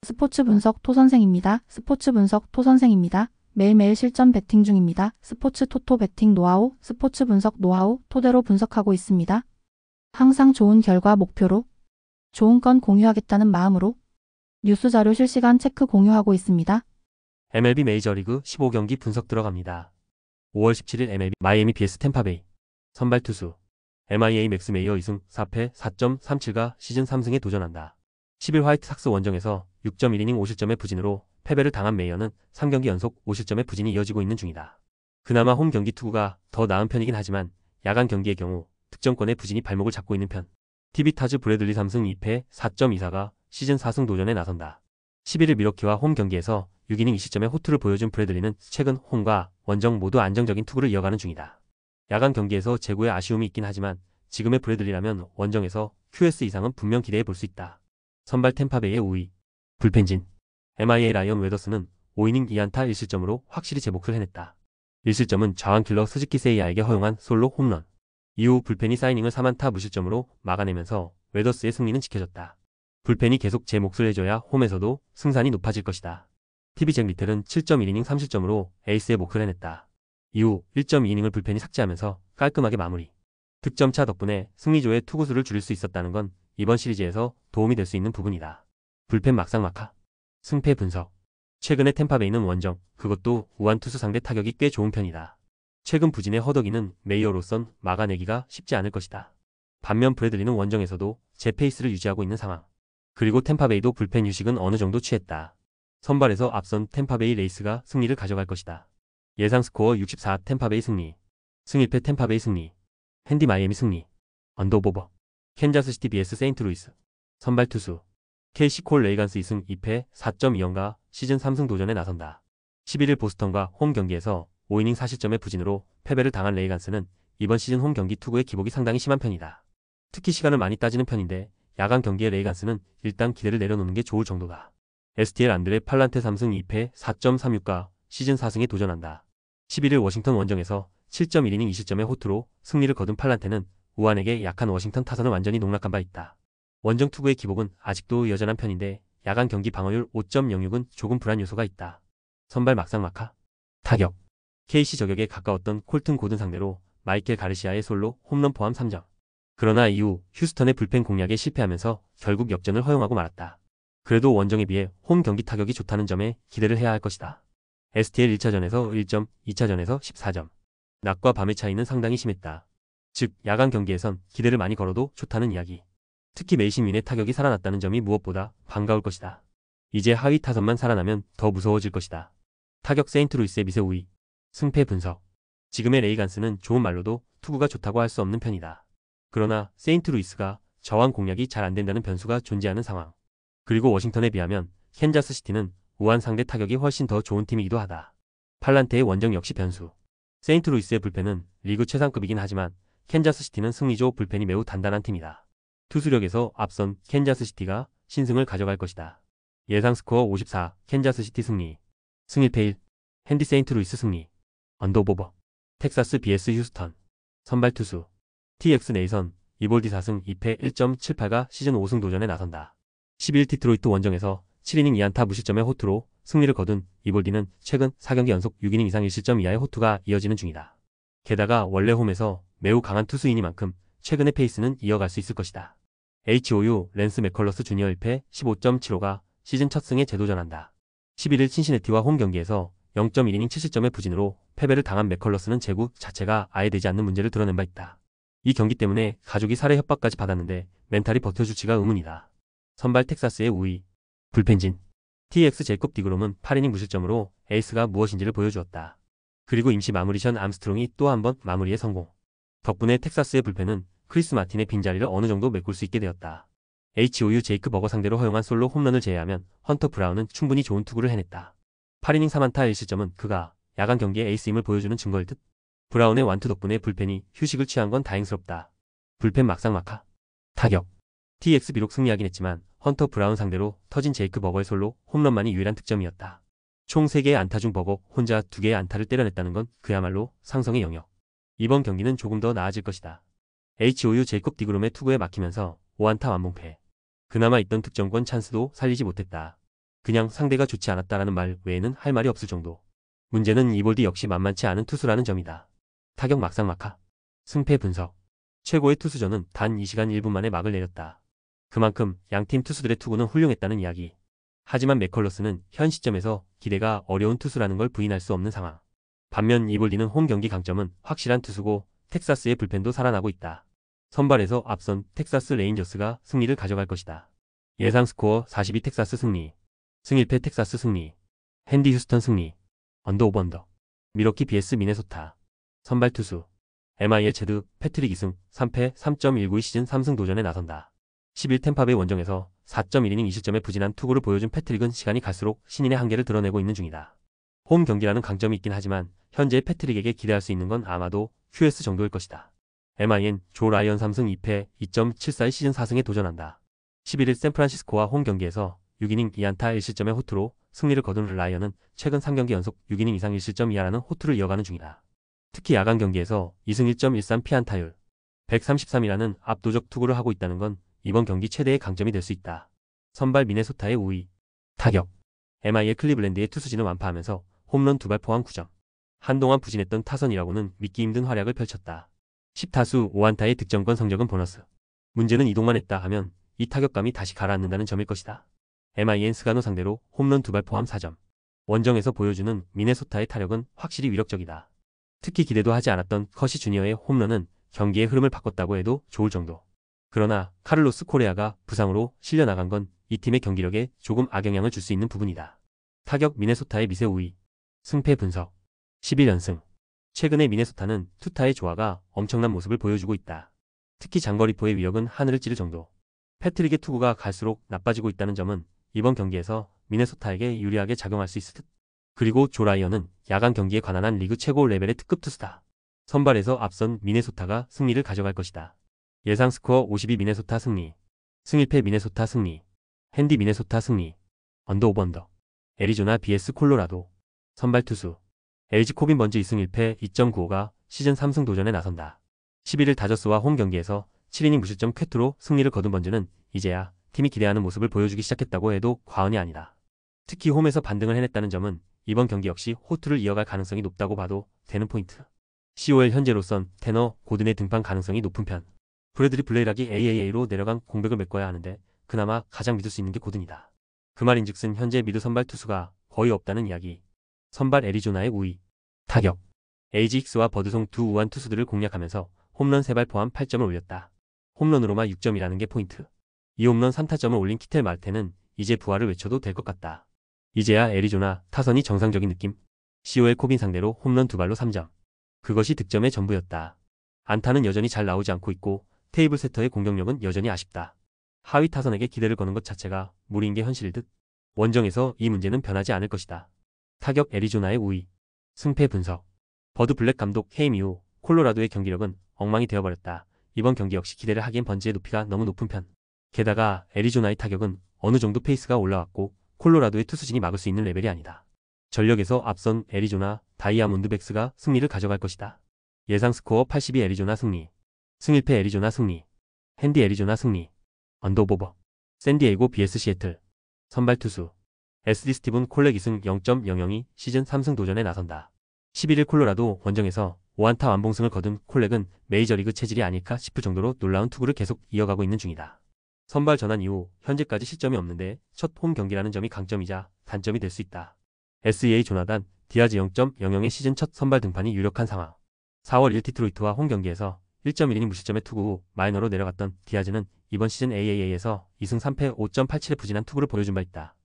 스포츠 분석 토선생입니다. 스포츠 분석 토선생입니다. 매일매일 실전 베팅 중입니다. 스포츠 토토 베팅 노하우, 스포츠 분석 노하우 토대로 분석하고 있습니다. 항상 좋은 결과 목표로 좋은 건 공유하겠다는 마음으로 뉴스 자료 실시간 체크 공유하고 있습니다. MLB 메이저리그 15경기 분석 들어갑니다. 5월 17일 MLB 마이애미 vs 템파베이 선발 투수 MIA 맥스 메이어 2승 4패 4.37가 시즌 3승에 도전한다. 10일 화이트삭스 원정에서 6.1이닝 5실점의 부진으로 패배를 당한 메이어는 3경기 연속 5실점의 부진이 이어지고 있는 중이다. 그나마 홈 경기 투구가 더 나은 편이긴 하지만 야간 경기의 경우 득점권의 부진이 발목을 잡고 있는 편. TV 타즈 브래들리 3승 2패 4.24가 시즌 4승 도전에 나선다. 11일 미러키와 홈 경기에서 6이닝 2실점의 호투를 보여준 브래들리는 최근 홈과 원정 모두 안정적인 투구를 이어가는 중이다. 야간 경기에서 제구에 아쉬움이 있긴 하지만 지금의 브래들리라면 원정에서 QS 이상은 분명 기대해 볼 수 있다. 선발 템파베이의 우위 불펜진 MIA 라이언 웨더스는 5이닝 2안타 1실점으로 확실히 제 몫을 해냈다. 1실점은 좌완킬러 스즈키 세이야에게 허용한 솔로 홈런. 이후 불펜이 사이닝을 3안타 무실점으로 막아내면서 웨더스의 승리는 지켜졌다. 불펜이 계속 제 몫을 해줘야 홈에서도 승산이 높아질 것이다. TV 잭 리텔은 7.1이닝 3실점으로 에이스의 몫을 해냈다. 이후 1.2이닝을 불펜이 삭제하면서 깔끔하게 마무리. 득점차 덕분에 승리조의 투구수를 줄일 수 있었다는 건 이번 시리즈에서 도움이 될 수 있는 부분이다. 불펜 막상막하. 승패 분석. 최근에 템파베이는 원정, 그것도 우한 투수 상대 타격이 꽤 좋은 편이다. 최근 부진의 허덕이는 메이어로선 막아내기가 쉽지 않을 것이다. 반면 브래들리는 원정에서도 제 페이스를 유지하고 있는 상황. 그리고 템파베이도 불펜 휴식은 어느 정도 취했다. 선발에서 앞선 템파베이 레이스가 승리를 가져갈 것이다. 예상 스코어 64 템파베이 승리. 승 1패 템파베이 승리. 핸디 마이애미 승리. 언더오버. 캔자스시티 vs 세인트루이스. 선발 투수 KC 콜 레이간스 2승 2패 4.2연가 시즌 3승 도전에 나선다. 11일 보스턴과 홈 경기에서 5이닝 4실점의 부진으로 패배를 당한 레이간스는 이번 시즌 홈 경기 투구의 기복이 상당히 심한 편이다. 특히 시간을 많이 따지는 편인데 야간 경기의 레이간스는 일단 기대를 내려놓는 게 좋을 정도다. STL 안드레 팔란테 3승 2패 4.36가 시즌 4승에 도전한다. 11일 워싱턴 원정에서 7.1이닝 2실점의 호투로 승리를 거둔 팔란테는 우한에게 약한 워싱턴 타선을 완전히 농락한 바 있다. 원정 투구의 기복은 아직도 여전한 편인데 야간 경기 방어율 5.06은 조금 불안 요소가 있다. 선발 막상막하. 타격. KC 저격에 가까웠던 콜튼 고든 상대로 마이켈 가르시아의 솔로 홈런 포함 3점. 그러나 이후 휴스턴의 불펜 공략에 실패하면서 결국 역전을 허용하고 말았다. 그래도 원정에 비해 홈 경기 타격이 좋다는 점에 기대를 해야 할 것이다. STL 1차전에서 1점, 2차전에서 14점. 낮과 밤의 차이는 상당히 심했다. 즉 야간 경기에선 기대를 많이 걸어도 좋다는 이야기. 특히 메이신 윈의 타격이 살아났다는 점이 무엇보다 반가울 것이다. 이제 하위 타선만 살아나면 더 무서워질 것이다. 타격 세인트루이스의 미세 우위. 승패 분석. 지금의 레이간스는 좋은 말로도 투구가 좋다고 할 수 없는 편이다. 그러나 세인트루이스가 저항 공략이 잘 안된다는 변수가 존재하는 상황. 그리고 워싱턴에 비하면 캔자스시티는 우한 상대 타격이 훨씬 더 좋은 팀이기도 하다. 팔란테의 원정 역시 변수. 세인트루이스의 불펜은 리그 최상급이긴 하지만 캔자스시티는 승리조 불펜이 매우 단단한 팀이다. 투수력에서 앞선 캔자스시티가 신승을 가져갈 것이다. 예상 스코어 54 캔자스시티 승리. 승 1패 1. 핸디 세인트루이스 승리. 언더오버. 텍사스 vs 휴스턴. 선발 투수 TX 네이선 이볼디 4승 2패 1.78가 시즌 5승 도전에 나선다. 11 디트로이트 원정에서 7이닝 2안타 무실점의 호투로 승리를 거둔 이볼디는 최근 4경기 연속 6이닝 이상 1실점 이하의 호투가 이어지는 중이다. 게다가 원래 홈에서 매우 강한 투수이니만큼 최근의 페이스는 이어갈 수 있을 것이다. HOU 랜스 맥컬러스 주니어 1패 15.75가 시즌 첫 승에 재도전한다. 11일 신시내티와 홈 경기에서 0.1이닝 7실점의 부진으로 패배를 당한 맥컬러스는 제구 자체가 아예 되지 않는 문제를 드러낸 바 있다. 이 경기 때문에 가족이 살해 협박까지 받았는데 멘탈이 버텨줄지가 의문이다. 선발 텍사스의 우위. 불펜진. TX 제이콥 디그롬은 8이닝 무실점으로 에이스가 무엇인지를 보여주었다. 그리고 임시 마무리션 암스트롱이 또 한 번 마무리에 성공. 덕분에 텍사스의 불펜은 크리스 마틴의 빈자리를 어느 정도 메꿀 수 있게 되었다. HOU 제이크 버거 상대로 허용한 솔로 홈런을 제외하면 헌터 브라운은 충분히 좋은 투구를 해냈다. 8이닝 3안타 1실점은 그가 야간 경기의 에이스임을 보여주는 증거일 듯. 브라운의 완투 덕분에 불펜이 휴식을 취한 건 다행스럽다. 불펜 막상막하. 타격. TX 비록 승리하긴 했지만 헌터 브라운 상대로 터진 제이크 버거의 솔로 홈런만이 유일한 득점이었다. 총 3개의 안타 중 버거 혼자 2개의 안타를 때려냈다는 건 그야말로 상성의 영역. 이번 경기는 조금 더 나아질 것이다. HOU 제이콥 디그롬의 투구에 막히면서 5안타 완봉패. 그나마 있던 득점권 찬스도 살리지 못했다. 그냥 상대가 좋지 않았다라는 말 외에는 할 말이 없을 정도. 문제는 이볼디 역시 만만치 않은 투수라는 점이다. 타격 막상막하. 승패 분석. 최고의 투수전은 단 2시간 1분 만에 막을 내렸다. 그만큼 양팀 투수들의 투구는 훌륭했다는 이야기. 하지만 맥컬러스는 현 시점에서 기대가 어려운 투수라는 걸 부인할 수 없는 상황. 반면 이볼디는 홈 경기 강점은 확실한 투수고 텍사스의 불펜도 살아나고 있다. 선발에서 앞선 텍사스 레인저스가 승리를 가져갈 것이다. 예상 스코어 42 텍사스 승리. 승일패 텍사스 승리. 핸디 휴스턴 승리. 언더 오버 언더. 미러키 vs 미네소타. 선발 투수 MIL 체드 패트릭 2승 3패 3.192 시즌 3승 도전에 나선다. 10일 템파베이 원정에서 4.1이닝 2실점의 부진한 투구를 보여준 패트릭은 시간이 갈수록 신인의 한계를 드러내고 있는 중이다. 홈 경기라는 강점이 있긴 하지만 현재의 패트릭에게 기대할 수 있는 건 아마도 QS 정도일 것이다. MIN 조 라이언 3승 2패 2.74의 시즌 4승에 도전한다. 11일 샌프란시스코와 홈 경기에서 6이닝 2안타 1실점의 호투로 승리를 거둔 라이언은 최근 3경기 연속 6이닝 이상 1실점 이하라는 호투를 이어가는 중이다. 특히 야간 경기에서 2승 1.13 피안타율 133이라는 압도적 투구를 하고 있다는 건 이번 경기 최대의 강점이 될 수 있다. 선발 미네소타의 우위. 타격. MI의 클리블랜드의 투수진을 완파하면서 홈런 2발 포함 9점. 한동안 부진했던 타선이라고는 믿기 힘든 활약을 펼쳤다. 10타수 5안타의 득점권 성적은 보너스. 문제는 이동만 했다 하면 이 타격감이 다시 가라앉는다는 점일 것이다. MIN 스가노 상대로 홈런 2발 포함 4점. 원정에서 보여주는 미네소타의 타력은 확실히 위력적이다. 특히 기대도 하지 않았던 커시 주니어의 홈런은 경기의 흐름을 바꿨다고 해도 좋을 정도. 그러나 카를로스 코레아가 부상으로 실려나간 건 이 팀의 경기력에 조금 악영향을 줄 수 있는 부분이다. 타격 미네소타의 미세 우위. 승패 분석. 11연승. 최근에 미네소타는 투타의 조화가 엄청난 모습을 보여주고 있다. 특히 장거리포의 위력은 하늘을 찌를 정도. 패트릭의 투구가 갈수록 나빠지고 있다는 점은 이번 경기에서 미네소타에게 유리하게 작용할 수 있을 듯. 그리고 조 라이언은 야간 경기에 관한 한 리그 최고 레벨의 특급 투수다. 선발에서 앞선 미네소타가 승리를 가져갈 것이다. 예상 스코어 52 미네소타 승리. 승일패 미네소타 승리. 핸디 미네소타 승리. 언더 오버 언더. 애리조나 vs 콜로라도. 선발 투수 LG 코빈 번즈 2승 1패 2.95가 시즌 3승 도전에 나선다. 11일 다저스와 홈 경기에서 7이닝 무실점 쾌투로 승리를 거둔 번즈는 이제야 팀이 기대하는 모습을 보여주기 시작했다고 해도 과언이 아니다. 특히 홈에서 반등을 해냈다는 점은 이번 경기 역시 호투를 이어갈 가능성이 높다고 봐도 되는 포인트. COL 현재로선 테너 고든의 등판 가능성이 높은 편. 브래드리 블레이락이 AAA로 내려간 공백을 메꿔야 하는데 그나마 가장 믿을 수 있는 게 고든이다. 그 말인즉슨 현재 미드 선발 투수가 거의 없다는 이야기. 선발 애리조나의 우위. 타격. 에이지 힉스와 버드송 두 우한 투수들을 공략하면서 홈런 3발 포함 8점을 올렸다. 홈런으로만 6점이라는 게 포인트. 이 홈런 3타점을 올린 키텔 마르테는 이제 부활을 외쳐도 될 것 같다. 이제야 애리조나 타선이 정상적인 느낌. COL 코빈 상대로 홈런 2발로 3점. 그것이 득점의 전부였다. 안타는 여전히 잘 나오지 않고 있고 테이블 세터의 공격력은 여전히 아쉽다. 하위 타선에게 기대를 거는 것 자체가 무리인 게 현실일 듯. 원정에서 이 문제는 변하지 않을 것이다. 타격 애리조나의 우위. 승패 분석. 버드 블랙 감독 해임 이후 콜로라도의 경기력은 엉망이 되어버렸다. 이번 경기 역시 기대를 하기엔 번지의 높이가 너무 높은 편. 게다가 애리조나의 타격은 어느 정도 페이스가 올라왔고 콜로라도의 투수진이 막을 수 있는 레벨이 아니다. 전력에서 앞선 애리조나 다이아몬드백스가 승리를 가져갈 것이다. 예상 스코어 82 애리조나 승리. 승일패 애리조나 승리. 핸디 애리조나 승리. 언더오버. 샌디에이고 vs 시애틀. 선발 투수 SD 스티븐 콜렉 2승 0.002 시즌 3승 도전에 나선다. 11일 콜로라도 원정에서 5안타 완봉승을 거둔 콜렉은 메이저리그 체질이 아닐까 싶을 정도로 놀라운 투구를 계속 이어가고 있는 중이다. 선발 전환 이후 현재까지 실점이 없는데 첫 홈 경기라는 점이 강점이자 단점이 될 수 있다. SEA 조나단 디아즈 0.00의 시즌 첫 선발 등판이 유력한 상황. 4월 1 디트로이트와 홈 경기에서 1.1이닝 무실점의 투구 후 마이너로 내려갔던 디아즈는 이번 시즌 AAA에서 2승 3패 5.87의 부진한 투구를 보여준 바 있다.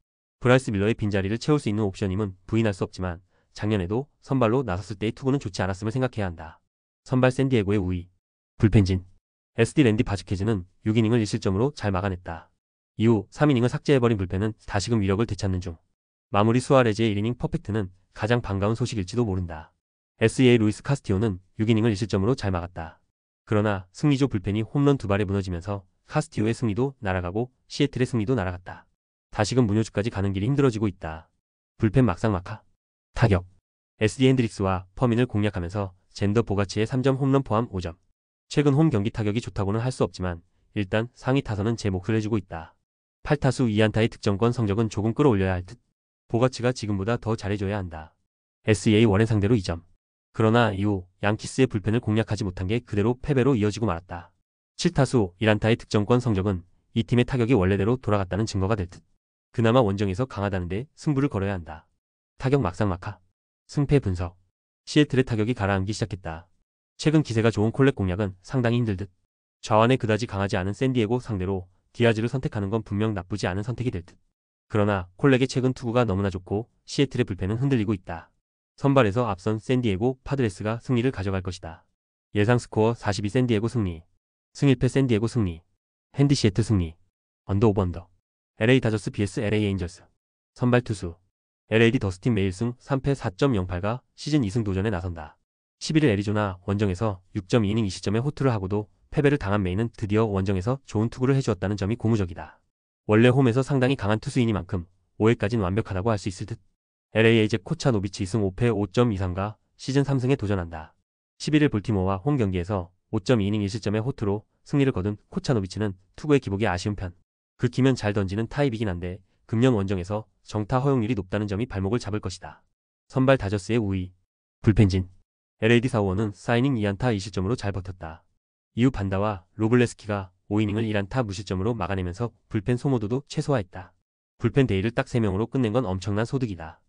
브라이스 밀러의 빈자리를 채울 수 있는 옵션임은 부인할 수 없지만 작년에도 선발로 나섰을 때의 투구는 좋지 않았음을 생각해야 한다. 선발 샌디에고의 우위. 불펜진. SD 랜디 바즈케즈는 6이닝을 1실점으로 잘 막아냈다. 이후 3이닝을 삭제해버린 불펜은 다시금 위력을 되찾는 중. 마무리 수아레즈의 1이닝 퍼펙트는 가장 반가운 소식일지도 모른다. SEA 루이스 카스티오는 6이닝을 1실점으로 잘 막았다. 그러나 승리조 불펜이 홈런 2발에 무너지면서 카스티오의 승리도 날아가고 시애틀의 승리도 날아갔다. 다시금 무효주까지 가는 길이 힘들어지고 있다. 불펜 막상막하. 타격. SD 핸드릭스와 퍼민을 공략하면서 젠더 보가치의 3점 홈런 포함 5점. 최근 홈 경기 타격이 좋다고는 할 수 없지만 일단 상위 타선은 제 몫을 해주고 있다. 8타수 2안타의 득점권 성적은 조금 끌어올려야 할 듯. 보거츠가 지금보다 더 잘해줘야 한다. SEA 원앤 상대로 2점. 그러나 이후 양키스의 불펜을 공략하지 못한 게 그대로 패배로 이어지고 말았다. 7타수 1안타의 득점권 성적은 이 팀의 타격이 원래대로 돌아갔다는 증거가 될 듯. 그나마 원정에서 강하다는데 승부를 걸어야 한다. 타격 막상막하. 승패 분석. 시애틀의 타격이 가라앉기 시작했다. 최근 기세가 좋은 콜렉 공략은 상당히 힘들 듯. 좌완에 그다지 강하지 않은 샌디에고 상대로 디아즈를 선택하는 건 분명 나쁘지 않은 선택이 될 듯. 그러나 콜렉의 최근 투구가 너무나 좋고 시애틀의 불펜은 흔들리고 있다. 선발에서 앞선 샌디에고 파드레스가 승리를 가져갈 것이다. 예상 스코어 42 샌디에고 승리. 승일패 샌디에고 승리. 핸디 시애틀 승리. 언더 오버 언더. LA 다저스 vs LA 에인절스. 선발 투수. LAD 더스틴 메일승 3패 4.08가 시즌 2승 도전에 나선다. 11일 애리조나 원정에서 6.2이닝 2실점의 호투를 하고도 패배를 당한 메이는 드디어 원정에서 좋은 투구를 해주었다는 점이 고무적이다. 원래 홈에서 상당히 강한 투수이니만큼 5회까지는 완벽하다고 할 수 있을 듯. LA 에이제 코차노비치 2승 5패 5.23가 시즌 3승에 도전한다. 11일 볼티모어와 홈 경기에서 5.2이닝 1실점의 호투로 승리를 거둔 코차노비치는 투구의 기복이 아쉬운 편. 긁히면 잘 던지는 타입이긴 한데 금년 원정에서 정타 허용률이 높다는 점이 발목을 잡을 것이다. 선발 다저스의 우위. 불펜진. LAD 사우어는 4이닝 2안타 2실점으로 잘 버텼다. 이후 반다와 로블레스키가 5이닝을 1안타 무실점으로 막아내면서 불펜 소모도도 최소화했다. 불펜 데이를 딱 3명으로 끝낸 건 엄청난 소득이다.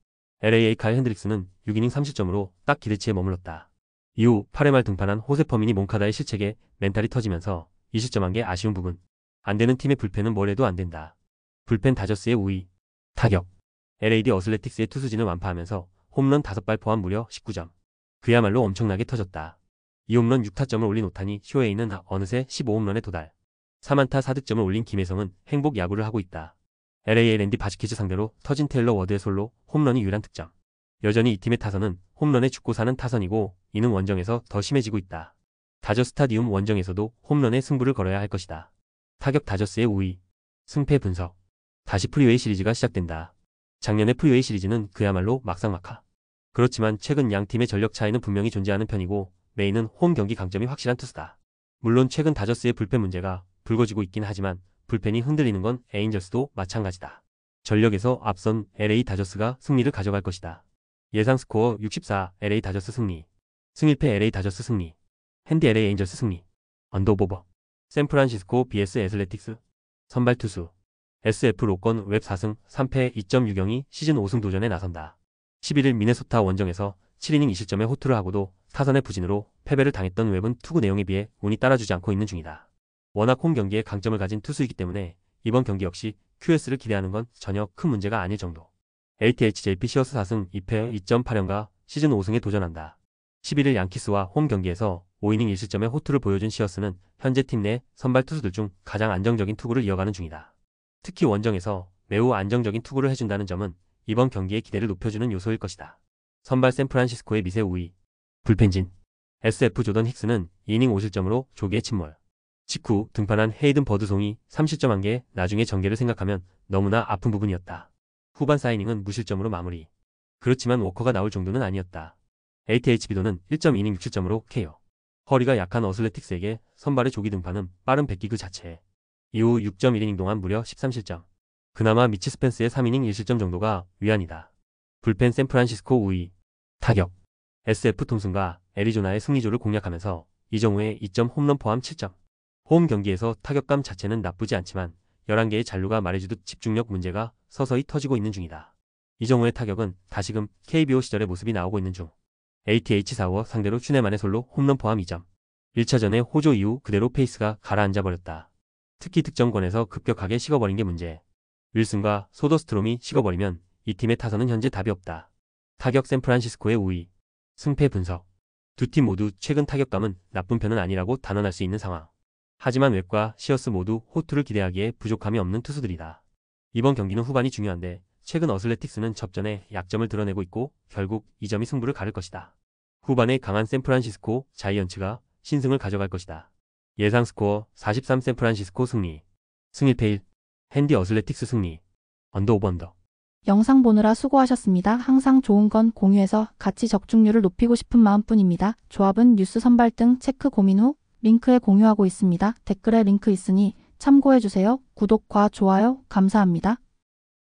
LA의 칼 핸드릭스는 6이닝 3실점으로 딱 기대치에 머물렀다. 이후 8회 말 등판한 호세 퍼미니 몽카다의 실책에 멘탈이 터지면서 2실점한 게 아쉬운 부분. 안되는 팀의 불펜은 뭘 해도 안된다. 불펜 다저스의 우위. 타격. LAD 어슬레틱스의 투수진을 완파하면서 홈런 5발 포함 무려 19점. 그야말로 엄청나게 터졌다. 이 홈런 6타점을 올린 오타니 쇼헤이는 어느새 15홈런에 도달. 3안타 4득점을 올린 김혜성은 행복 야구를 하고 있다. LA의 랜디 바즈키즈 상대로 터진 테일러 워드의 솔로 홈런이 유일한 득점. 여전히 이 팀의 타선은 홈런에 죽고 사는 타선이고 이는 원정에서 더 심해지고 있다. 다저 스타디움 원정에서도 홈런에 승부를 걸어야 할 것이다. 타격 다저스의 우위. 승패 분석. 다시 프리웨이 시리즈가 시작된다. 작년의 프리웨이 시리즈는 그야말로 막상막하. 그렇지만 최근 양 팀의 전력 차이는 분명히 존재하는 편이고 메이는 홈 경기 강점이 확실한 투수다. 물론 최근 다저스의 불펜 문제가 불거지고 있긴 하지만 불펜이 흔들리는 건 에인저스도 마찬가지다. 전력에서 앞선 LA 다저스가 승리를 가져갈 것이다. 예상 스코어 64 LA 다저스 승리. 승일패 LA 다저스 승리. 핸디 LA 에인저스 승리. 언더오버. 샌프란시스코 vs 애슬레틱스. 선발 투수. SF 로건 웹 4승 3패 2.60이 시즌 5승 도전에 나선다. 11일 미네소타 원정에서 7이닝 2실점의 호투를 하고도 타선의 부진으로 패배를 당했던 웹은 투구 내용에 비해 운이 따라주지 않고 있는 중이다. 워낙 홈 경기에 강점을 가진 투수이기 때문에 이번 경기 역시 QS를 기대하는 건 전혀 큰 문제가 아닐 정도. ATHJP 시어스 4승 2패 2.8연가 시즌 5승에 도전한다. 11일 양키스와 홈 경기에서 5이닝 1실점의 호투를 보여준 시어스는 현재 팀 내 선발 투수들 중 가장 안정적인 투구를 이어가는 중이다. 특히 원정에서 매우 안정적인 투구를 해준다는 점은 이번 경기의 기대를 높여주는 요소일 것이다. 선발 샌프란시스코의 미세 우위. 불펜진. SF 조던 힉스는 2이닝 5실점으로 조기에 침몰. 직후 등판한 헤이든 버드송이 3실점한 게 나중에 전개를 생각하면 너무나 아픈 부분이었다. 후반 4이닝은 무실점으로 마무리. 그렇지만 워커가 나올 정도는 아니었다. ATHB도는 1.2이닝 6실점으로 KO. 허리가 약한 어슬레틱스에게 선발의 조기 등판은 빠른 백기 그 자체. 이후 6.1이닝 동안 무려 13실점. 그나마 미치 스펜스의 3이닝 1실점 정도가 위안이다. 불펜 샌프란시스코 우위. 타격. SF 톰슨과 애리조나의 승리조를 공략하면서 이정우의 2점 홈런 포함 7점. 홈 경기에서 타격감 자체는 나쁘지 않지만 11개의 잔루가 말해주듯 집중력 문제가 서서히 터지고 있는 중이다. 이정우의 타격은 다시금 KBO 시절의 모습이 나오고 있는 중. ATH 사우어 상대로 슈네만의 솔로 홈런 포함 2점. 1차전의 호조 이후 그대로 페이스가 가라앉아 버렸다. 특히 득점권에서 급격하게 식어버린 게 문제. 윌슨과 소더스트롬이 식어버리면 이 팀의 타선은 현재 답이 없다. 타격 샌프란시스코의 우위. 승패 분석. 두 팀 모두 최근 타격감은 나쁜 편은 아니라고 단언할 수 있는 상황. 하지만 웹과 시어스 모두 호투를 기대하기에 부족함이 없는 투수들이다. 이번 경기는 후반이 중요한데 최근 어슬레틱스는 접전에 약점을 드러내고 있고 결국 이 점이 승부를 가를 것이다. 후반에 강한 샌프란시스코 자이언츠가 신승을 가져갈 것이다. 예상 스코어 43 샌프란시스코 승리. 승일패 1. 핸디 어슬레틱스 승리. 언더 오버 언더. 영상 보느라 수고하셨습니다. 항상 좋은 건 공유해서 같이 적중률을 높이고 싶은 마음뿐입니다. 조합은 뉴스 선발 등 체크 고민 후 링크에 공유하고 있습니다. 댓글에 링크 있으니 참고해주세요. 구독과 좋아요 감사합니다.